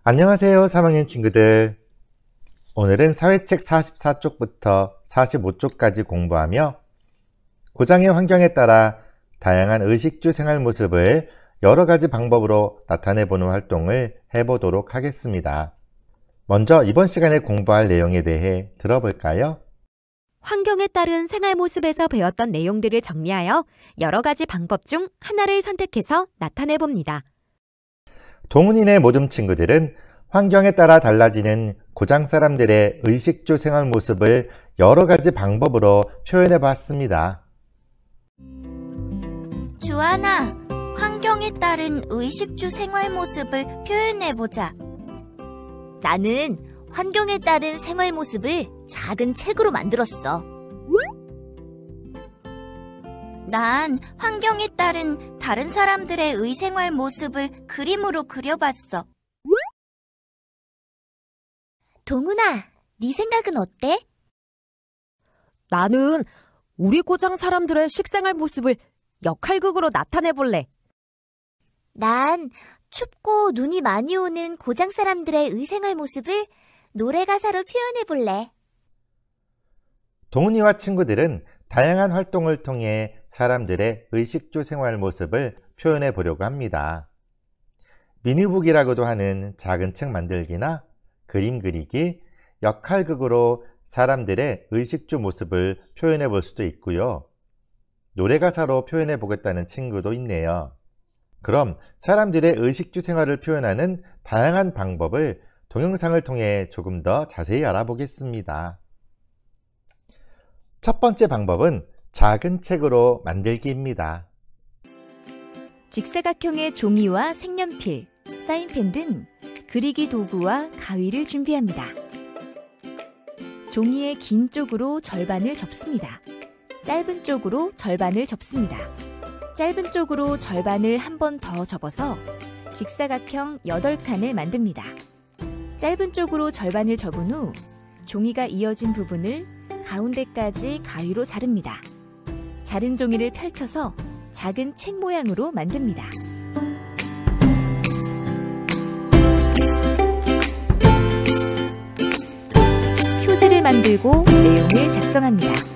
안녕하세요, 3학년 친구들. 오늘은 사회책 44쪽부터 45쪽까지 공부하며 고장의 환경에 따라 다양한 의식주 생활 모습을 여러 가지 방법으로 나타내보는 활동을 해보도록 하겠습니다. 먼저 이번 시간에 공부할 내용에 대해 들어볼까요? 환경에 따른 생활 모습에서 배웠던 내용들을 정리하여 여러 가지 방법 중 하나를 선택해서 나타내봅니다. 동훈이네 모든 친구들은 환경에 따라 달라지는 고장 사람들의 의식주 생활 모습을 여러 가지 방법으로 표현해 봤습니다. 주하나, 환경에 따른 의식주 생활 모습을 표현해보자. 나는 환경에 따른 생활 모습을 작은 책으로 만들었어. 난 환경에 따른 다른 사람들의 의생활 모습을 그림으로 그려봤어. 동훈아, 네 생각은 어때? 나는 우리 고장 사람들의 식생활 모습을 역할극으로 나타내볼래. 난 춥고 눈이 많이 오는 고장 사람들의 의생활 모습을 노래 가사로 표현해볼래. 동훈이와 친구들은 다양한 활동을 통해 사람들의 의식주 생활 모습을 표현해 보려고 합니다. 미니북이라고도 하는 작은 책 만들기나 그림 그리기, 역할극으로 사람들의 의식주 모습을 표현해 볼 수도 있고요. 노래 가사로 표현해 보겠다는 친구도 있네요. 그럼 사람들의 의식주 생활을 표현하는 다양한 방법을 동영상을 통해 조금 더 자세히 알아보겠습니다. 첫 번째 방법은 작은 책으로 만들기입니다. 직사각형의 종이와 색연필, 사인펜 등 그리기 도구와 가위를 준비합니다. 종이의 긴 쪽으로 절반을 접습니다. 짧은 쪽으로 절반을 접습니다. 짧은 쪽으로 절반을 한 번 더 접어서 직사각형 8칸을 만듭니다. 짧은 쪽으로 절반을 접은 후 종이가 이어진 부분을 가운데까지 가위로 자릅니다. 자른 종이를 펼쳐서 작은 책 모양으로 만듭니다. 표지를 만들고 내용을 작성합니다.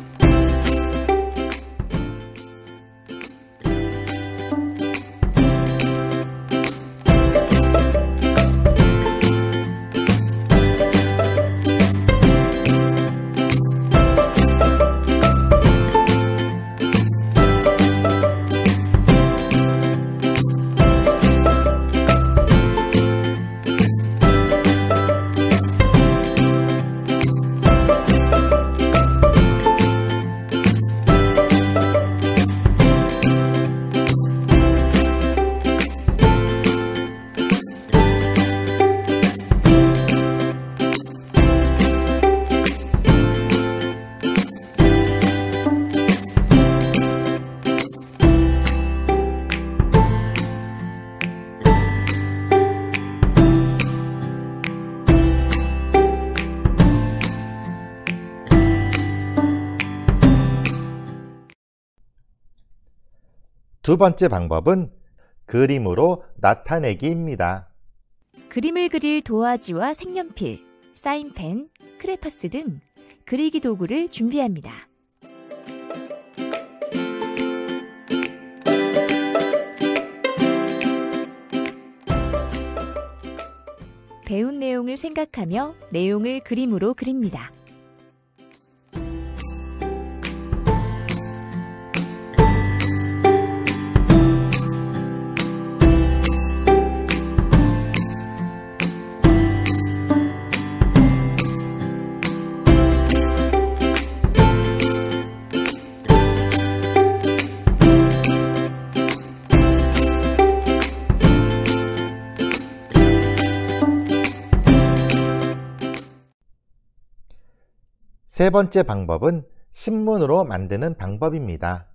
두 번째 방법은 그림으로 나타내기입니다. 그림을 그릴 도화지와 색연필, 사인펜, 크레파스 등 그리기 도구를 준비합니다. 배운 내용을 생각하며 내용을 그림으로 그립니다. 세 번째 방법은 신문으로 만드는 방법입니다.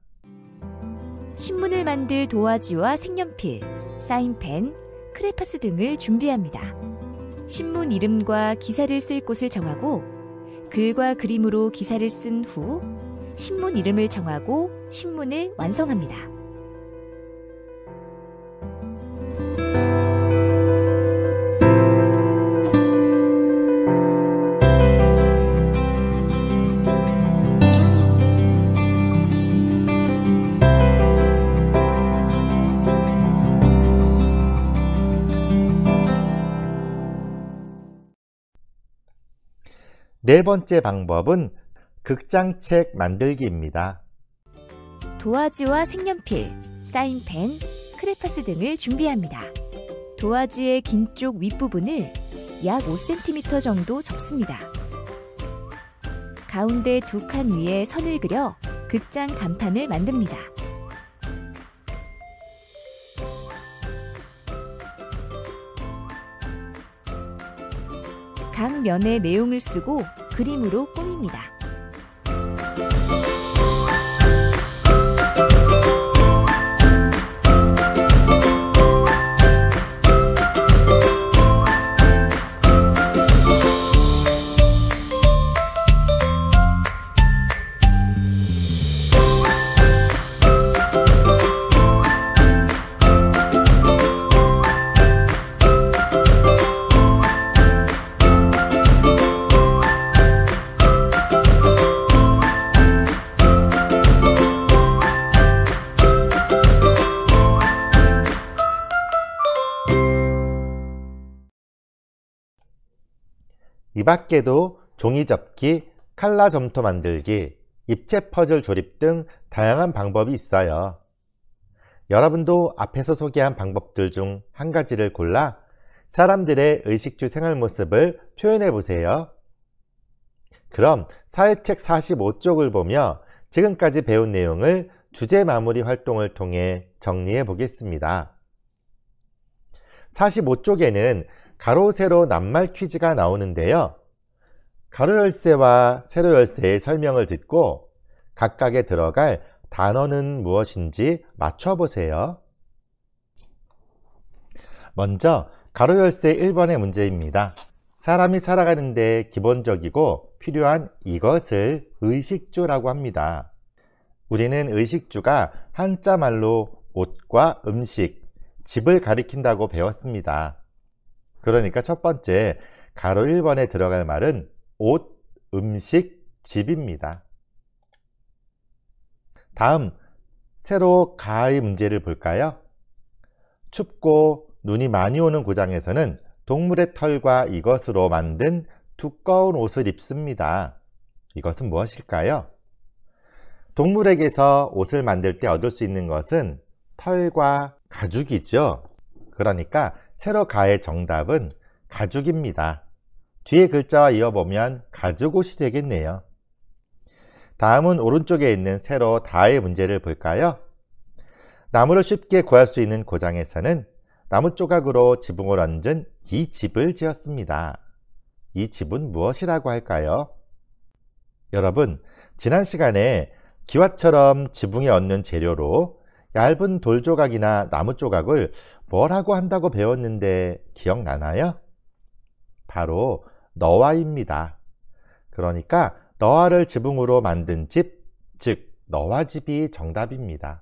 신문을 만들 도화지와 색연필, 사인펜, 크레파스 등을 준비합니다. 신문 이름과 기사를 쓸 곳을 정하고 글과 그림으로 기사를 쓴 후 신문 이름을 정하고 신문을 완성합니다. 네 번째 방법은 극장책 만들기입니다. 도화지와 색연필, 사인펜, 크레파스 등을 준비합니다. 도화지의 긴 쪽 윗부분을 약 5cm 정도 접습니다. 가운데 두 칸 위에 선을 그려 극장 간판을 만듭니다. 각 면의 내용을 쓰고 그림으로 꾸밉니다. 이 밖에도 종이접기, 칼라 점토 만들기, 입체 퍼즐 조립 등 다양한 방법이 있어요. 여러분도 앞에서 소개한 방법들 중 한 가지를 골라 사람들의 의식주 생활 모습을 표현해 보세요. 그럼 사회책 45쪽을 보며 지금까지 배운 내용을 주제 마무리 활동을 통해 정리해 보겠습니다. 45쪽에는 가로, 세로, 낱말 퀴즈가 나오는데요. 가로 열쇠와 세로 열쇠의 설명을 듣고 각각에 들어갈 단어는 무엇인지 맞춰보세요. 먼저 가로 열쇠 1번의 문제입니다. 사람이 살아가는데 기본적이고 필요한 이것을 의식주라고 합니다. 우리는 의식주가 한자말로 옷과 음식, 집을 가리킨다고 배웠습니다. 그러니까 첫 번째 가로 1번에 들어갈 말은 옷, 음식, 집입니다. 다음 세로 가의 문제를 볼까요? 춥고 눈이 많이 오는 고장에서는 동물의 털과 이것으로 만든 두꺼운 옷을 입습니다. 이것은 무엇일까요? 동물에게서 옷을 만들 때 얻을 수 있는 것은 털과 가죽이죠. 그러니까 세로 가의 정답은 가죽입니다. 뒤에 글자와 이어보면 가죽옷이 되겠네요. 다음은 오른쪽에 있는 세로 다의 문제를 볼까요? 나무를 쉽게 구할 수 있는 고장에서는 나무 조각으로 지붕을 얹은 이 집을 지었습니다. 이 집은 무엇이라고 할까요? 여러분, 지난 시간에 기와처럼 지붕에 얹는 재료로 얇은 돌 조각이나 나무 조각을 뭐라고 한다고 배웠는데 기억나나요? 바로 너와입니다. 그러니까 너와를 지붕으로 만든 집, 즉 너와집이 정답입니다.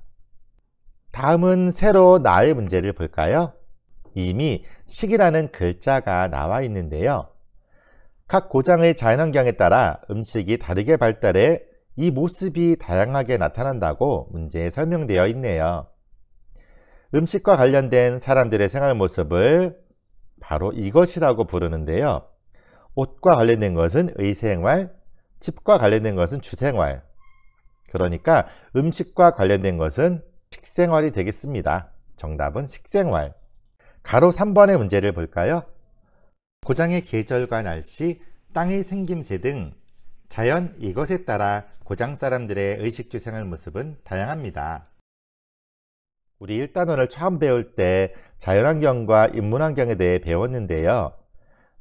다음은 세로 나의 문제를 볼까요? 이미 식이라는 글자가 나와 있는데요. 각 고장의 자연환경에 따라 음식이 다르게 발달해 이 모습이 다양하게 나타난다고 문제에 설명되어 있네요. 음식과 관련된 사람들의 생활 모습을 바로 이것이라고 부르는데요. 옷과 관련된 것은 의생활, 집과 관련된 것은 주생활. 그러니까 음식과 관련된 것은 식생활이 되겠습니다. 정답은 식생활. 가로 3번의 문제를 볼까요? 고장의 계절과 날씨, 땅의 생김새 등 자연 이것에 따라 고장 사람들의 의식주 생활 모습은 다양합니다. 우리 1단원을 처음 배울 때 자연환경과 인문환경에 대해 배웠는데요.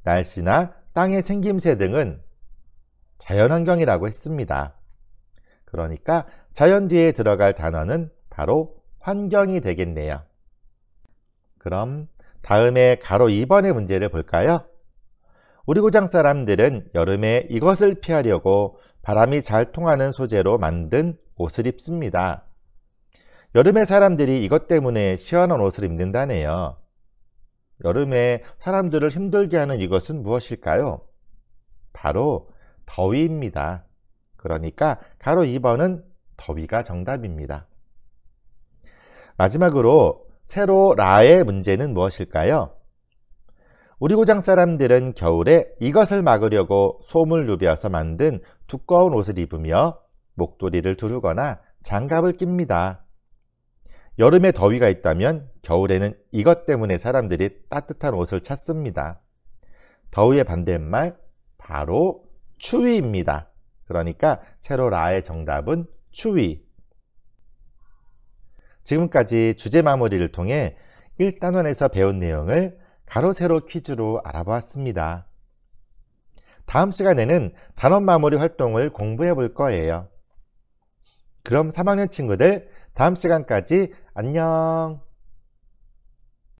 날씨나 땅의 생김새 등은 자연환경이라고 했습니다. 그러니까 자연 뒤에 들어갈 단어는 바로 환경이 되겠네요. 그럼 다음에 가로 2번의 문제를 볼까요? 우리 고장 사람들은 여름에 이것을 피하려고 바람이 잘 통하는 소재로 만든 옷을 입습니다. 여름에 사람들이 이것 때문에 시원한 옷을 입는다네요. 여름에 사람들을 힘들게 하는 이것은 무엇일까요? 바로 더위입니다. 그러니까 가로 2번은 더위가 정답입니다. 마지막으로 세로 라의 문제는 무엇일까요? 우리 고장 사람들은 겨울에 이것을 막으려고 솜을 누벼서 만든 두꺼운 옷을 입으며 목도리를 두르거나 장갑을 낍니다. 여름에 더위가 있다면 겨울에는 이것 때문에 사람들이 따뜻한 옷을 찾습니다. 더위의 반대말 바로 추위입니다. 그러니까 세로 라의 정답은 추위. 지금까지 주제 마무리를 통해 1단원에서 배운 내용을 가로 세로 퀴즈로 알아보았습니다. 다음 시간에는 단원 마무리 활동을 공부해 볼 거예요. 그럼 3학년 친구들 다음 시간까지 안녕!